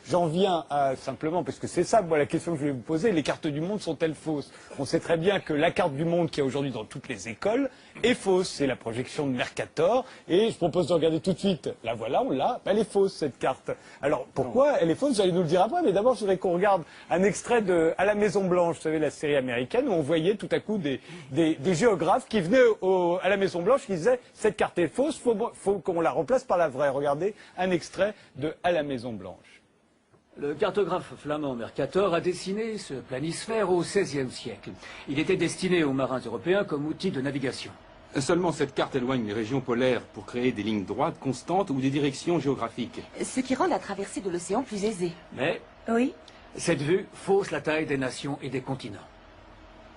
j'en viens à simplement, parce que c'est ça, moi, la question que je vais vous poser, les cartes du monde sont-elles fausses? On sait très bien que la carte du monde qu'il y a aujourd'hui dans toutes les écoles est fausse. C'est la projection de Mercator. Et je propose de regarder tout de suite. La voilà, on l'a. Elle est fausse, cette carte. Alors, pourquoi elle est fausse? Vous allez nous le dire après. Mais d'abord, je voudrais qu'on regarde un extrait de À la Maison Blanche, vous savez, la série américaine, où on voyait tout à coup des géographes qui venaient à la Maison Blanche, qui disaient cette carte est fausse, faut qu'on la remplace par la vraie. Regardez un extrait de À la Maison Blanche. Le cartographe flamand Mercator a dessiné ce planisphère au XVIe siècle. Il était destiné aux marins européens comme outil de navigation. Seulement cette carte éloigne les régions polaires pour créer des lignes droites constantes ou des directions géographiques. Ce qui rend la traversée de l'océan plus aisée. Mais Oui. cette vue fausse la taille des nations et des continents.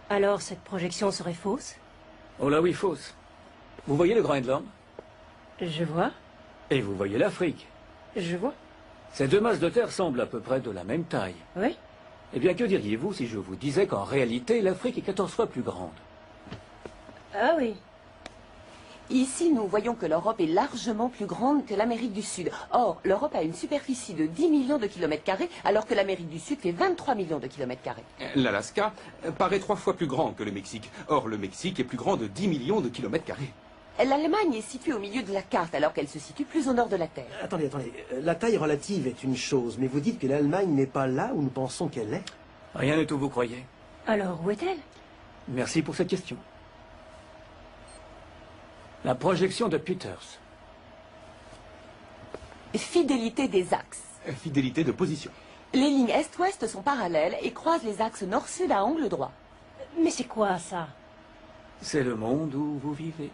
Alors cette projection serait fausse? Oh là oui, fausse. Vous voyez le Groenland? Je vois, Et vous voyez l'Afrique. je vois. Ces deux masses de terre semblent à peu près de la même taille. Oui. Eh bien, que diriez-vous si je vous disais qu'en réalité, l'Afrique est 14 fois plus grande? Ah oui. Ici, nous voyons que l'Europe est largement plus grande que l'Amérique du Sud. Or, l'Europe a une superficie de 10 millions de kilomètres carrés, alors que l'Amérique du Sud fait 23 millions de kilomètres carrés. L'Alaska paraît 3 fois plus grand que le Mexique. Or, le Mexique est plus grand de 10 millions de kilomètres carrés. L'Allemagne est située au milieu de la carte, alors qu'elle se situe plus au nord de la Terre. Attendez. La taille relative est une chose, mais vous dites que l'Allemagne n'est pas là où nous pensons qu'elle est. Rien n'est où vous croyez. Alors où est-elle? Merci pour cette question. La projection de Peters. Fidélité des axes. Fidélité de position. Les lignes est-ouest sont parallèles et croisent les axes nord-sud à angle droit. Mais c'est quoi ça? C'est le monde où vous vivez.